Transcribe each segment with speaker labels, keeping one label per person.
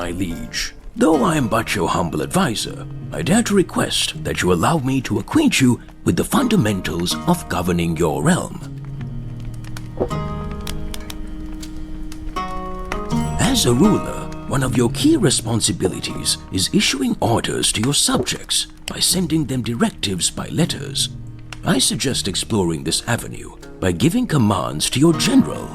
Speaker 1: my liege. Though I am but your humble advisor, I dare to request that you allow me to acquaint you with the fundamentals of governing your realm. As a ruler, one of your key responsibilities is issuing orders to your subjects by sending them directives by letters. I suggest exploring this avenue by giving commands to your general.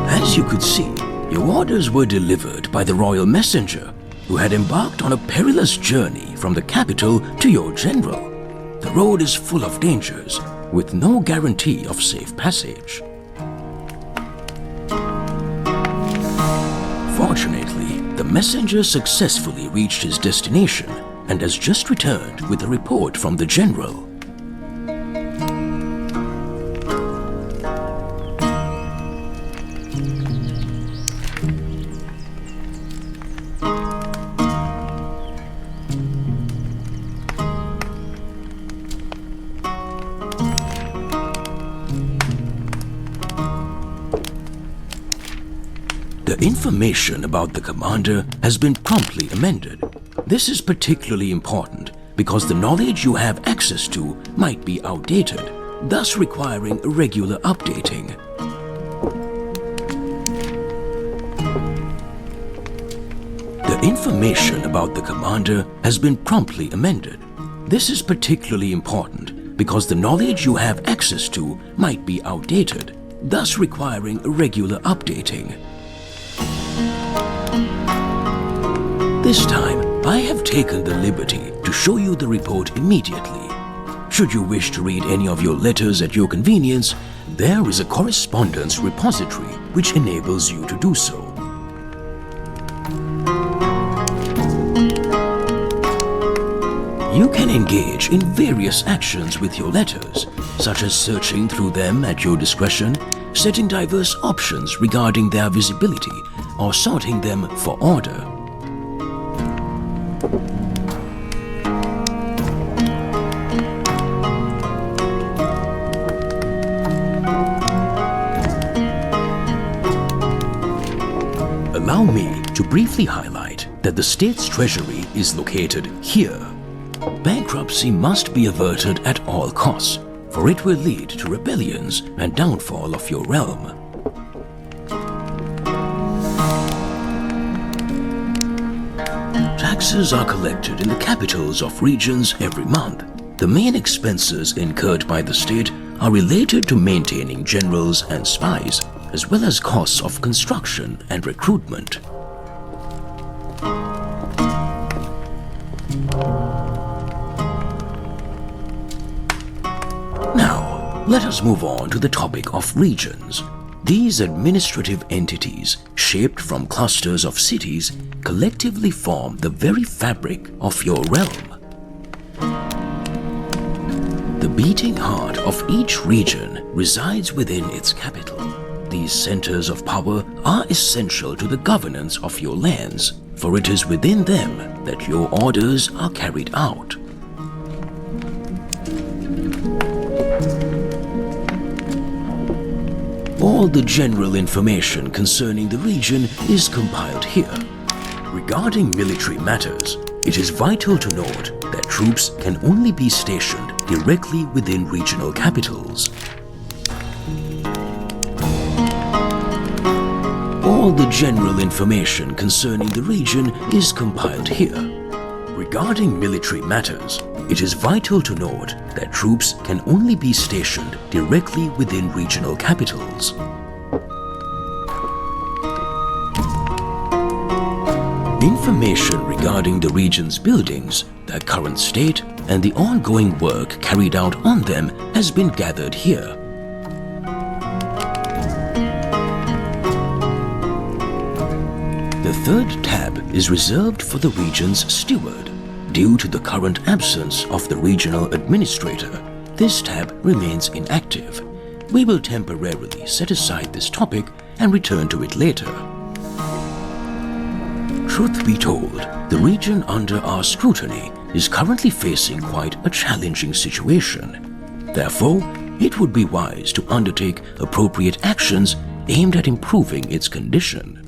Speaker 1: As you could see, your orders were delivered by the royal messenger, who had embarked on a perilous journey from the capital to your general. The road is full of dangers, with no guarantee of safe passage. Fortunately, the messenger successfully reached his destination and has just returned with a report from the general. The information about the commander has been promptly amended. This is particularly important because the knowledge you have access to might be outdated, thus requiring regular updating. The information about the commander has been promptly amended. This is particularly important because the knowledge you have access to might be outdated, thus requiring regular updating. This time, I have taken the liberty to show you the report immediately. Should you wish to read any of your letters at your convenience, there is a correspondence repository which enables you to do so. You can engage in various actions with your letters, such as searching through them at your discretion, setting diverse options regarding their visibility, or sorting them for order. Allow me to briefly highlight that the state's treasury is located here. Bankruptcy must be averted at all costs, for it will lead to rebellions and downfall of your realm. Taxes are collected in the capitals of regions every month. The main expenses incurred by the state are related to maintaining generals and spies, as well as costs of construction and recruitment. Now, let us move on to the topic of regions. These administrative entities, shaped from clusters of cities, collectively form the very fabric of your realm. The beating heart of each region resides within its capital. These centers of power are essential to the governance of your lands, for it is within them that your orders are carried out. All the general information concerning the region is compiled here. Regarding military matters, it is vital to note that troops can only be stationed directly within regional capitals. All the general information concerning the region is compiled here. Regarding military matters, it is vital to note that troops can only be stationed directly within regional capitals. Information regarding the region's buildings, their current state, and the ongoing work carried out on them has been gathered here. The third tab is reserved for the region's steward. Due to the current absence of the regional administrator, this tab remains inactive. We will temporarily set aside this topic and return to it later. Truth be told, the region under our scrutiny is currently facing quite a challenging situation. Therefore, it would be wise to undertake appropriate actions aimed at improving its condition.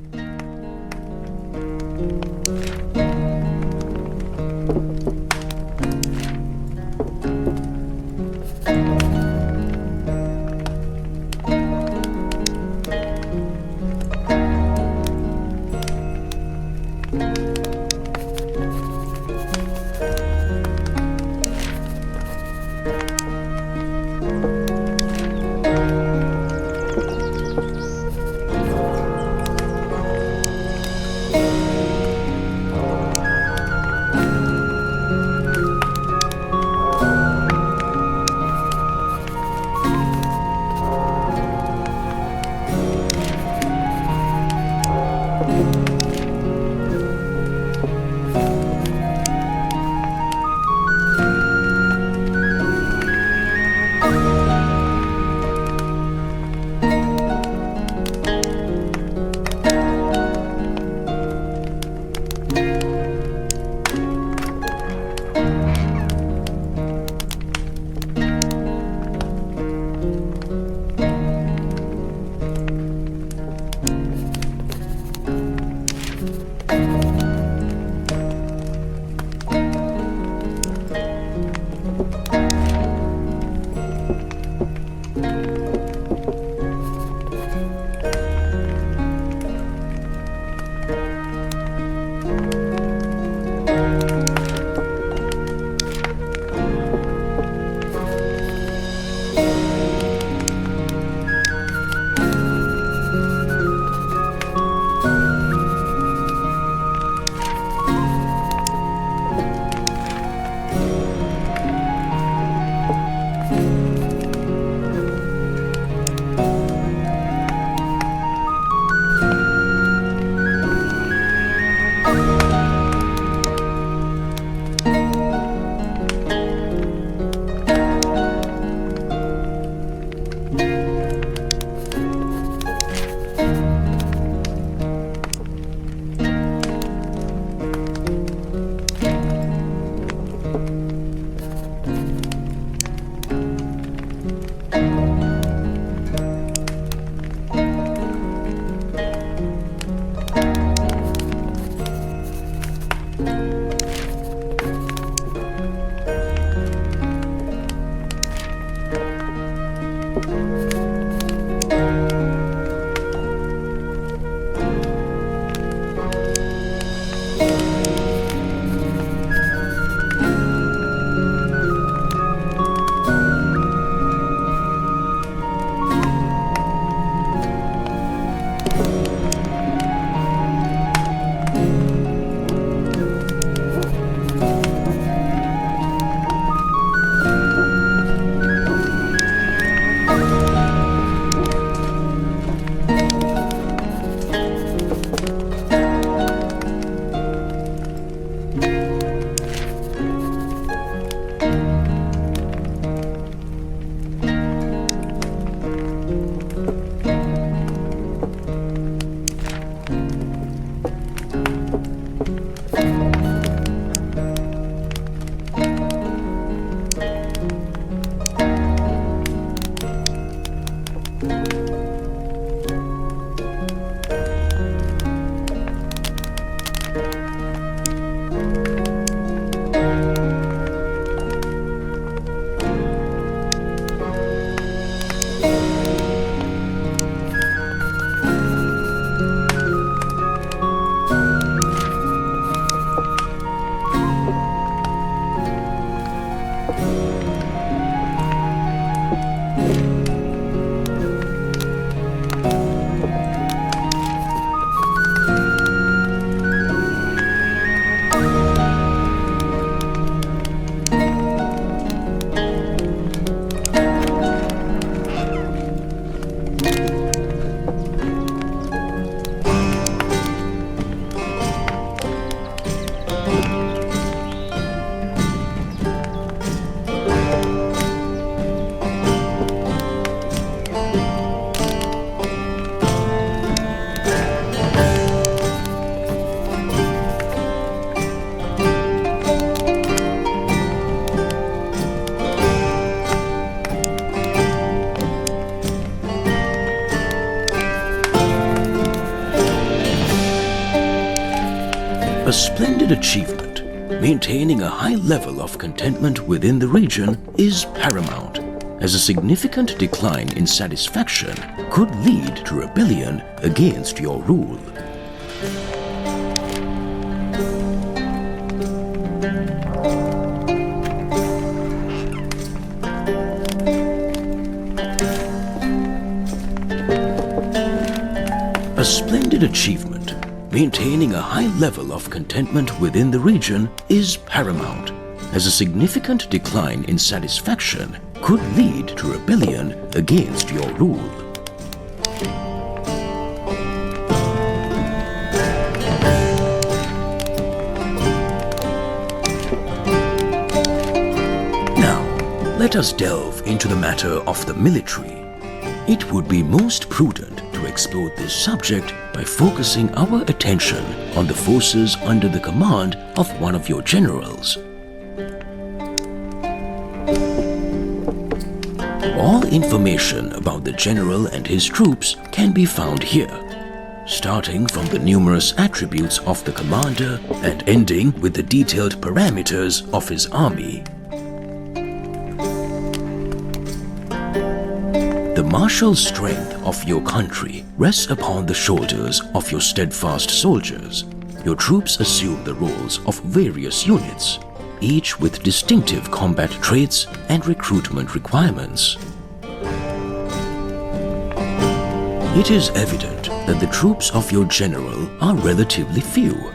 Speaker 1: A splendid achievement, maintaining a high level of contentment within the region is paramount, as a significant decline in satisfaction could lead to rebellion against your rule. A splendid achievement, maintaining a high level of contentment within the region is paramount, as a significant decline in satisfaction could lead to rebellion against your rule. Now, let us delve into the matter of the military. It would be most prudent to explore this subject by focusing our attention on the forces under the command of one of your generals. All information about the general and his troops can be found here, starting from the numerous attributes of the commander and ending with the detailed parameters of his army. The martial strength of your country rests upon the shoulders of your steadfast soldiers. Your troops assume the roles of various units, each with distinctive combat traits and recruitment requirements. It is evident that the troops of your general are relatively few.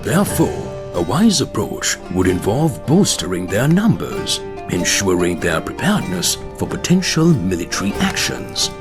Speaker 1: Therefore, a wise approach would involve bolstering their numbers, ensuring their preparedness for potential military actions.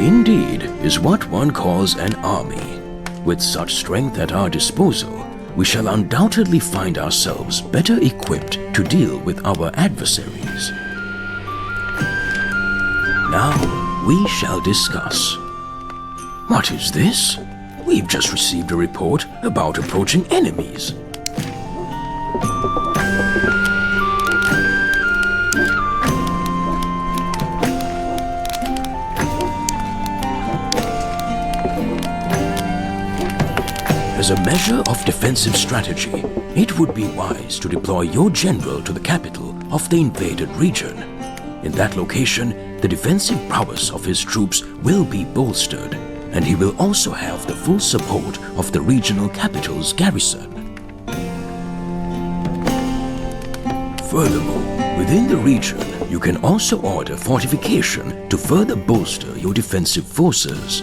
Speaker 1: Indeed, is what one calls an army. With such strength at our disposal, we shall undoubtedly find ourselves better equipped to deal with our adversaries. Now, we shall discuss. What is this? We've just received a report about approaching enemies. As a measure of defensive strategy, it would be wise to deploy your general to the capital of the invaded region. In that location, the defensive prowess of his troops will be bolstered, and he will also have the full support of the regional capital's garrison. Furthermore, within the region, you can also order fortification to further bolster your defensive forces.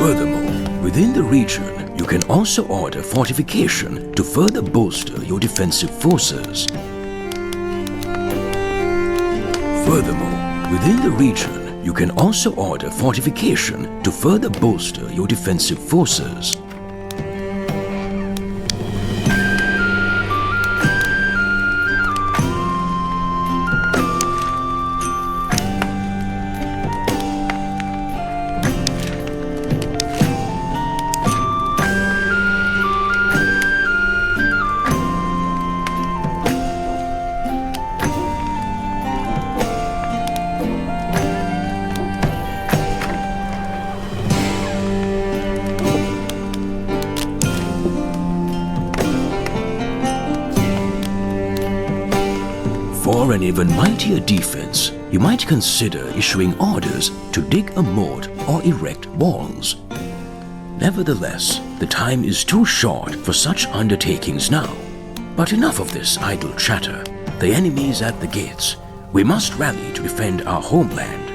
Speaker 1: Furthermore, within the region, you can also order fortification to further bolster your defensive forces. Furthermore, within the region, you can also order fortification to further bolster your defensive forces. For an even mightier defense, you might consider issuing orders to dig a moat or erect walls. Nevertheless, the time is too short for such undertakings now. But enough of this idle chatter. The enemy is at the gates. We must rally to defend our homeland.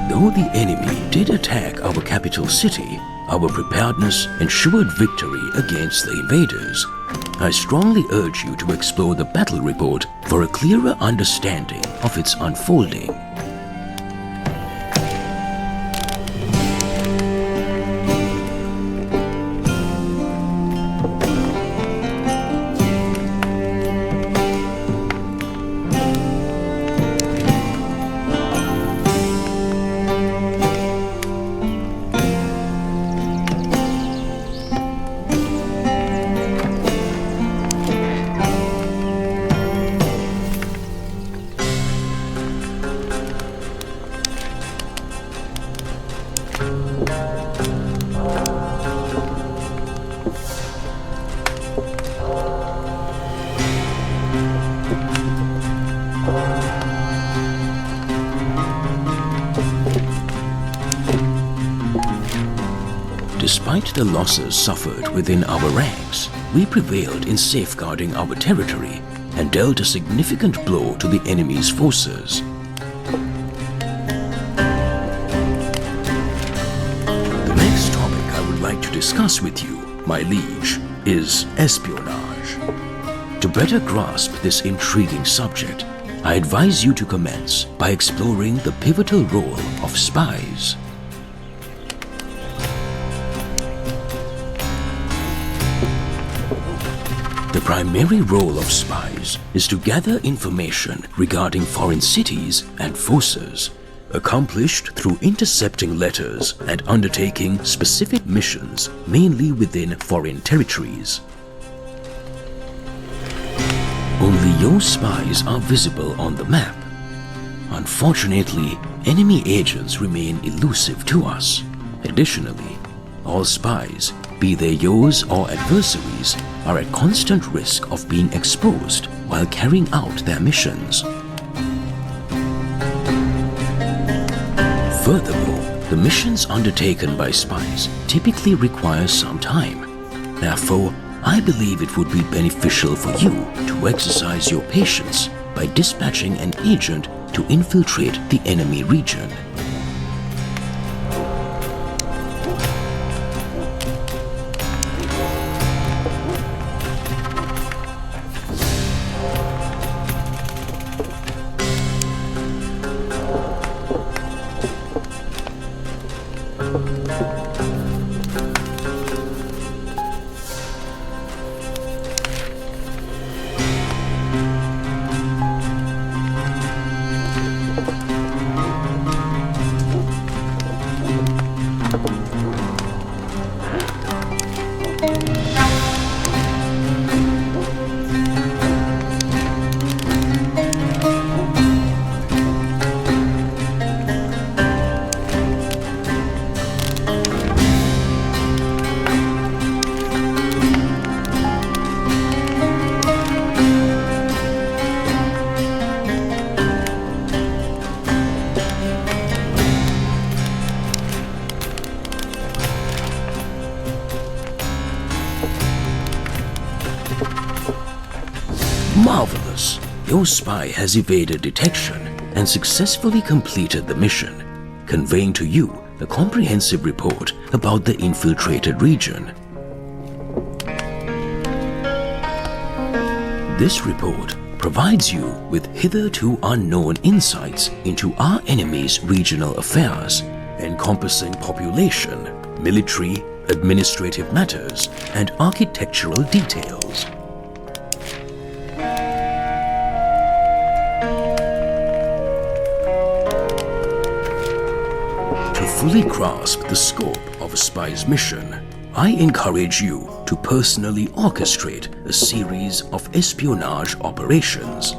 Speaker 1: Though the enemy did attack our capital city, our preparedness ensured victory against the invaders. I strongly urge you to explore the battle report for a clearer understanding of its unfolding. Despite the losses suffered within our ranks, we prevailed in safeguarding our territory and dealt a significant blow to the enemy's forces. The next topic I would like to discuss with you, my liege, is espionage. To better grasp this intriguing subject, I advise you to commence by exploring the pivotal role of spies. The primary role of spies is to gather information regarding foreign cities and forces, accomplished through intercepting letters and undertaking specific missions, mainly within foreign territories. Only your spies are visible on the map. Unfortunately, enemy agents remain elusive to us. Additionally, all spies, be they yours or adversaries, are at constant risk of being exposed while carrying out their missions. Furthermore, the missions undertaken by spies typically require some time. Therefore, I believe it would be beneficial for you to exercise your patience by dispatching an agent to infiltrate the enemy region. Marvelous! Your spy has evaded detection and successfully completed the mission, conveying to you a comprehensive report about the infiltrated region. This report provides you with hitherto unknown insights into our enemy's regional affairs, encompassing population, military, administrative matters, and architectural details. To fully grasp the scope of a spy's mission, I encourage you to personally orchestrate a series of espionage operations.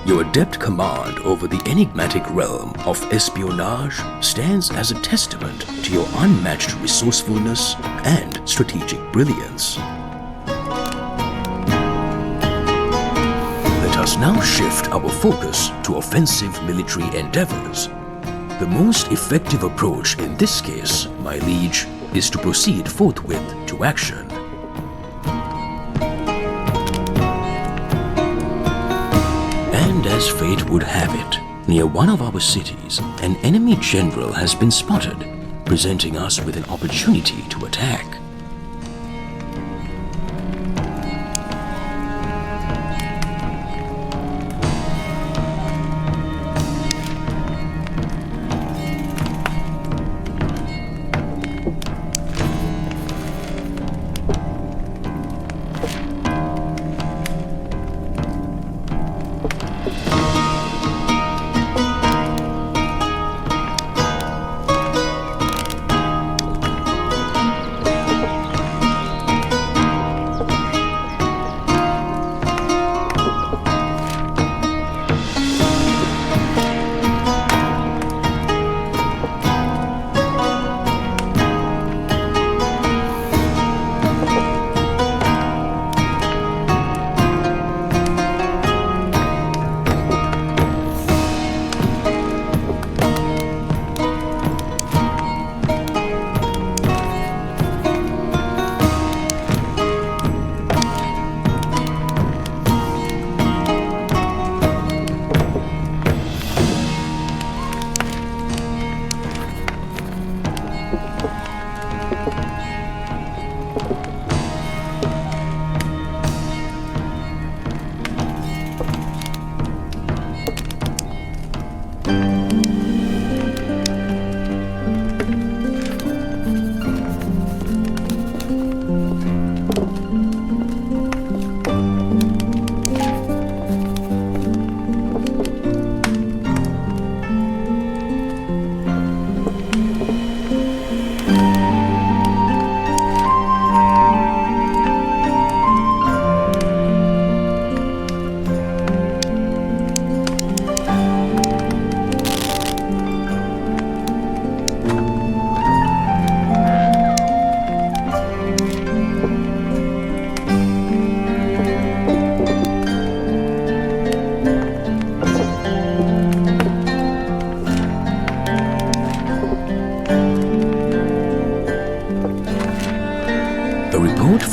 Speaker 1: Your adept command over the enigmatic realm of espionage stands as a testament to your unmatched resourcefulness and strategic brilliance. Let us now shift our focus to offensive military endeavors. The most effective approach in this case, my liege, is to proceed forthwith to action. And as fate would have it, near one of our cities, an enemy general has been spotted, presenting us with an opportunity to attack.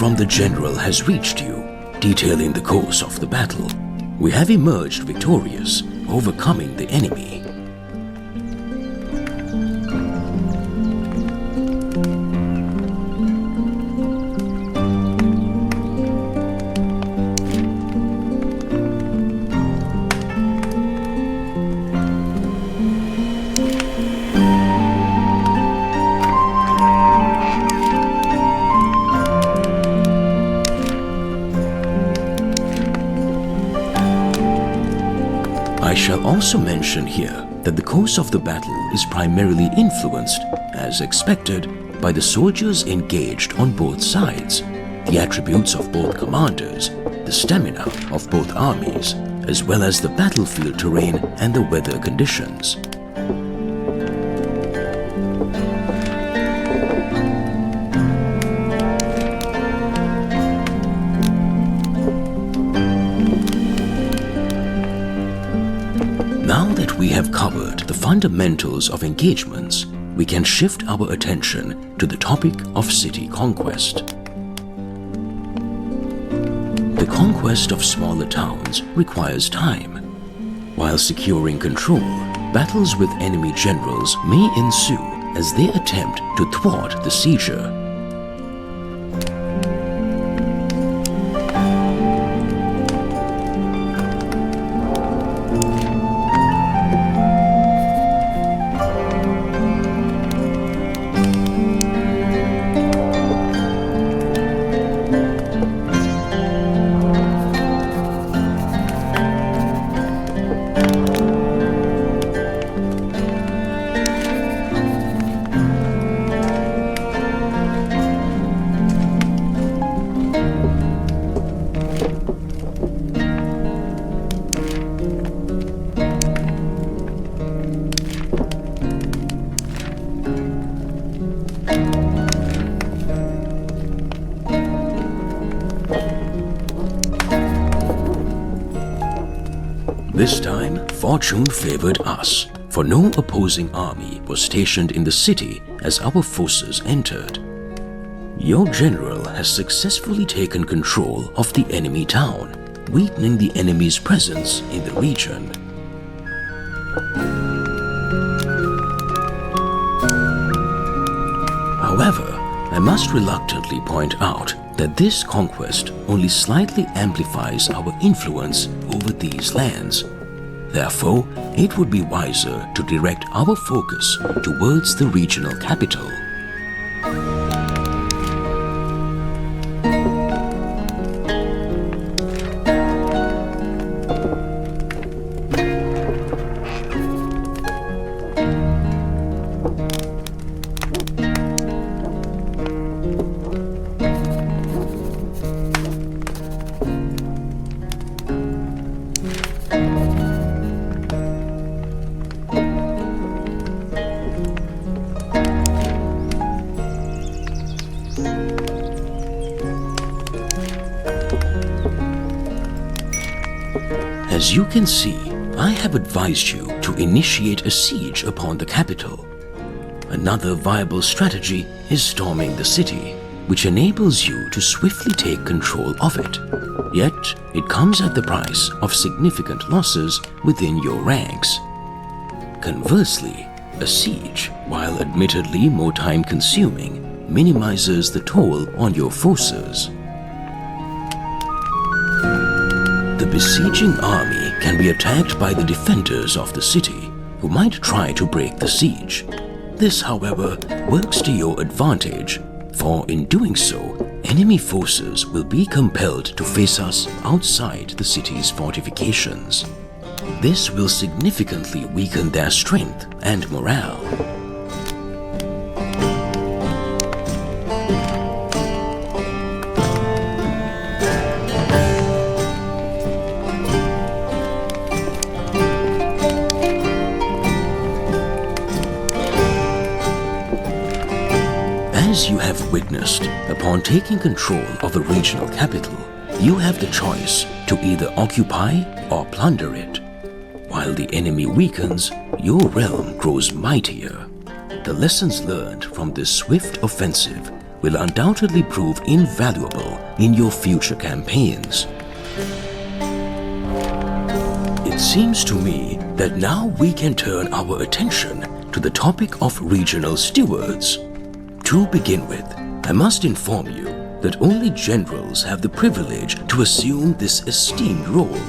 Speaker 1: from the general has reached you, detailing the course of the battle. We have emerged victorious, overcoming the enemy. I shall also mention here that the course of the battle is primarily influenced, as expected, by the soldiers engaged on both sides, the attributes of both commanders, the stamina of both armies, as well as the battlefield terrain and the weather conditions. Now that we have covered the fundamentals of engagements, we can shift our attention to the topic of city conquest. The conquest of smaller towns requires time. While securing control, battles with enemy generals may ensue as they attempt to thwart the seizure. This time, fortune favored us, for no opposing army was stationed in the city as our forces entered. Your general has successfully taken control of the enemy town, weakening the enemy's presence in the region. However, I must reluctantly point out that this conquest only slightly amplifies our influence over these lands. Therefore, it would be wiser to direct our focus towards the regional capital. As you can see, I have advised you to initiate a siege upon the capital. Another viable strategy is storming the city, which enables you to swiftly take control of it. Yet, it comes at the price of significant losses within your ranks. Conversely, a siege, while admittedly more time-consuming, minimizes the toll on your forces. The besieging army can be attacked by the defenders of the city, who might try to break the siege. This, however, works to your advantage, for in doing so, enemy forces will be compelled to face us outside the city's fortifications. This will significantly weaken their strength and morale. As you have witnessed, upon taking control of a regional capital, you have the choice to either occupy or plunder it. While the enemy weakens, your realm grows mightier. The lessons learned from this swift offensive will undoubtedly prove invaluable in your future campaigns. It seems to me that now we can turn our attention to the topic of regional stewards. To begin with, I must inform you that only generals have the privilege to assume this esteemed role.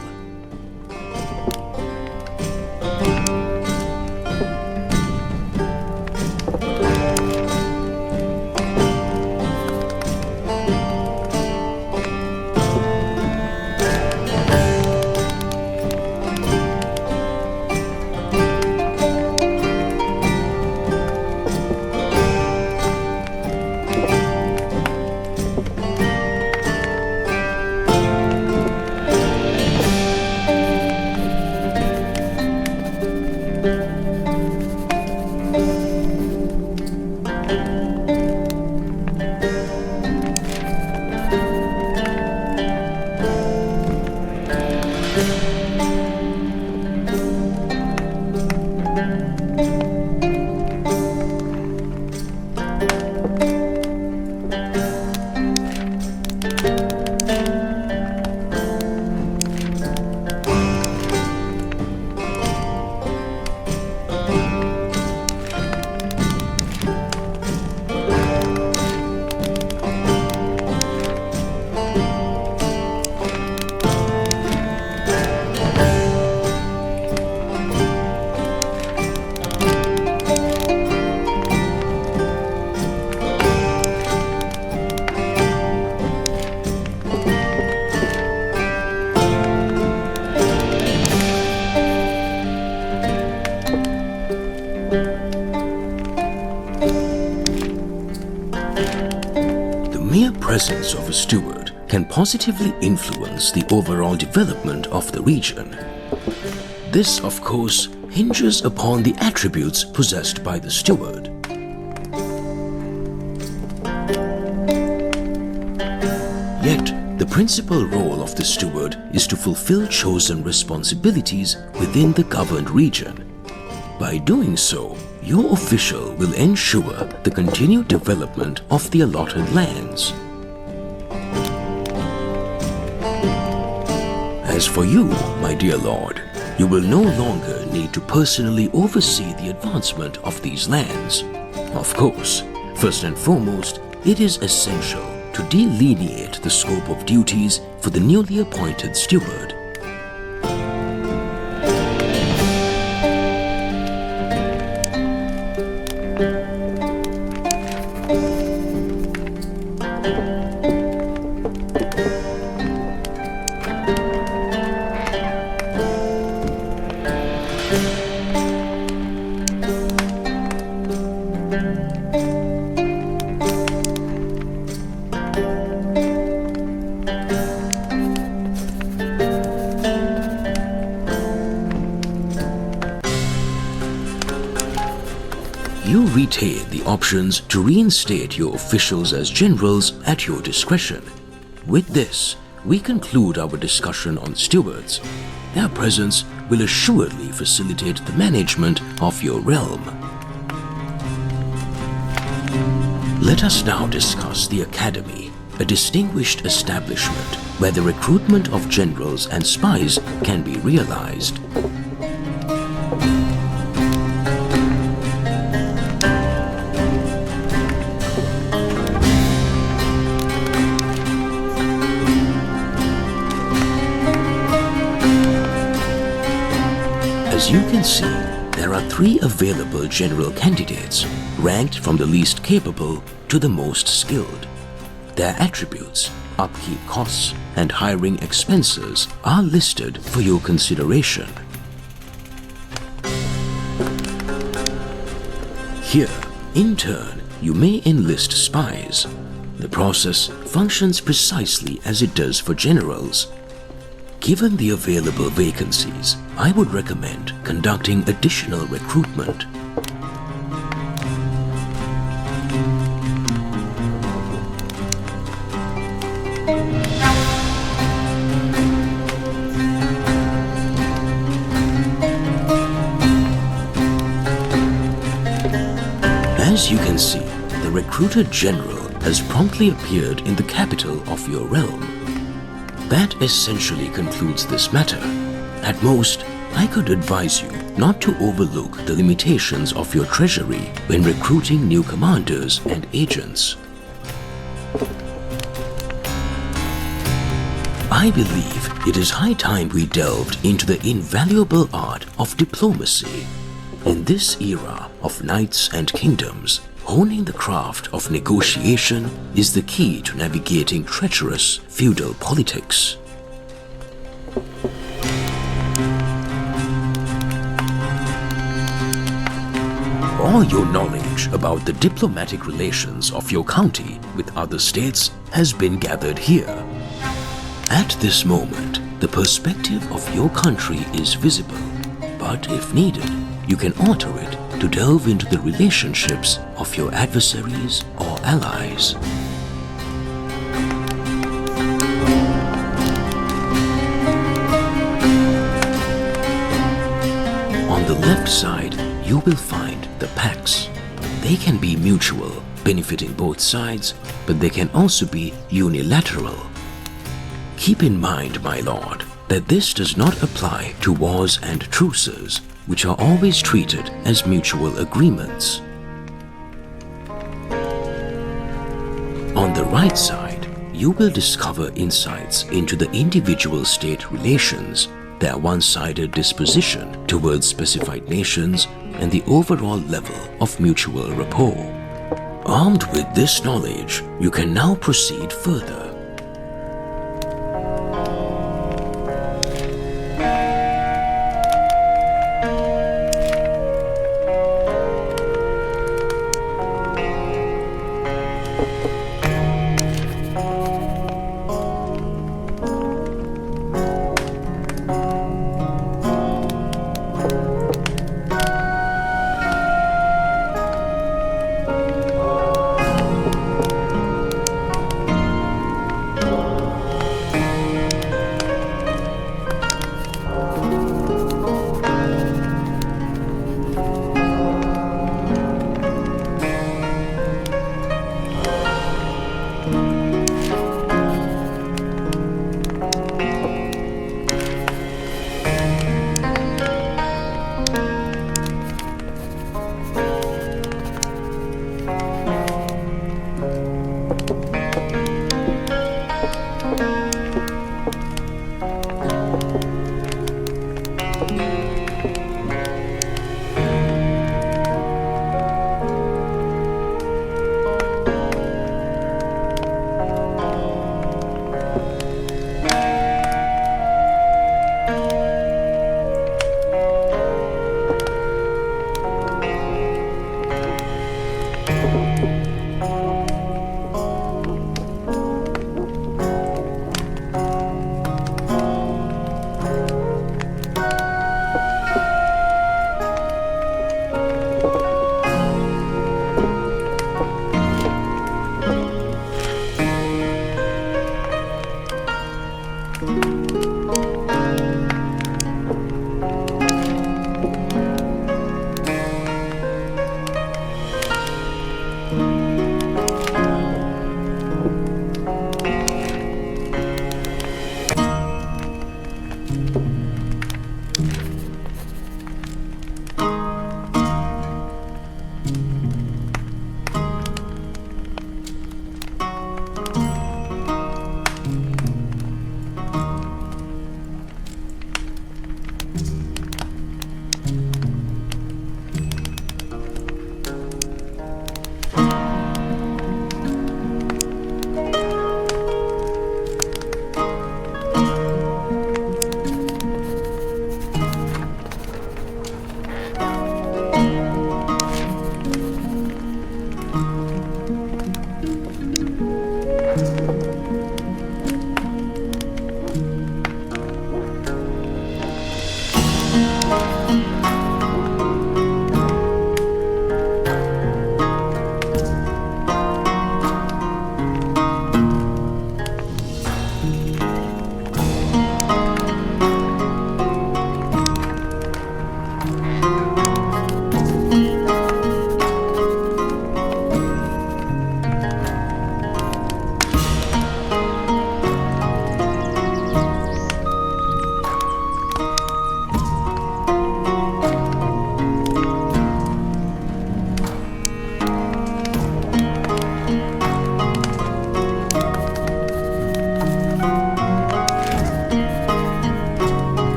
Speaker 1: Presence of a steward can positively influence the overall development of the region. This, of course, hinges upon the attributes possessed by the steward. Yet, the principal role of the steward is to fulfill chosen responsibilities within the governed region. By doing so, your official will ensure the continued development of the allotted lands. As for you, my dear lord, you will no longer need to personally oversee the advancement of these lands. Of course, first and foremost, it is essential to delineate the scope of duties for the newly appointed steward. You retain the options to reinstate your officials as generals at your discretion. With this, we conclude our discussion on stewards. Their presence will assuredly facilitate the management of your realm. Let us now discuss the Academy, a distinguished establishment where the recruitment of generals and spies can be realized. As you can see, there are 3 available general candidates, ranked from the least capable to the most skilled. Their attributes, upkeep costs, and hiring expenses are listed for your consideration. Here, in turn, you may enlist spies. The process functions precisely as it does for generals. Given the available vacancies, I would recommend conducting additional recruitment. As you can see, the recruited general has promptly appeared in the capital of your realm. That essentially concludes this matter. At most, I could advise you not to overlook the limitations of your treasury when recruiting new commanders and agents. I believe it is high time we delved into the invaluable art of diplomacy. In this era of knights and kingdoms, honing the craft of negotiation is the key to navigating treacherous feudal politics. All your knowledge about the diplomatic relations of your county with other states has been gathered here. At this moment, the perspective of your country is visible, but if needed, you can alter it to delve into the relationships of your adversaries or allies. On the left side, you will find the pacts. They can be mutual, benefiting both sides, but they can also be unilateral. Keep in mind, my lord, that this does not apply to wars and truces, which are always treated as mutual agreements. On the right side, you will discover insights into the individual state relations, their one-sided disposition towards specified nations, and the overall level of mutual rapport. Armed with this knowledge, you can now proceed further.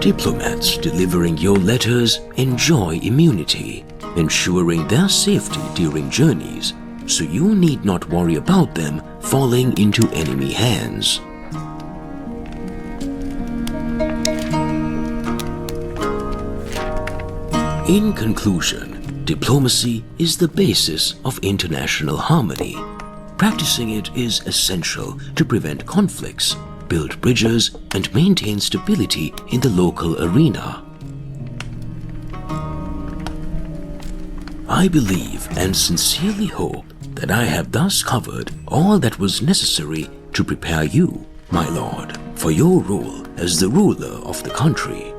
Speaker 1: Diplomats delivering your letters enjoy immunity, ensuring their safety during journeys, so you need not worry about them falling into enemy hands. In conclusion, diplomacy is the basis of international harmony. Practicing it is essential to prevent conflicts, build bridges, and maintain stability in the local arena. I believe and sincerely hope that I have thus covered all that was necessary to prepare you, my lord, for your role as the ruler of the country.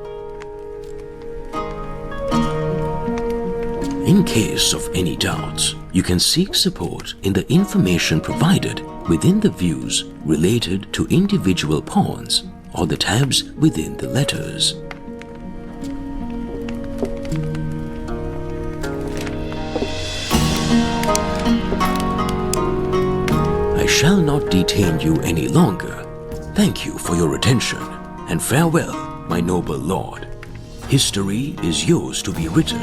Speaker 1: In case of any doubts, you can seek support in the information provided within the views related to individual pawns or the tabs within the letters. I shall not detain you any longer. Thank you for your attention, and farewell, my noble lord. History is yours to be written.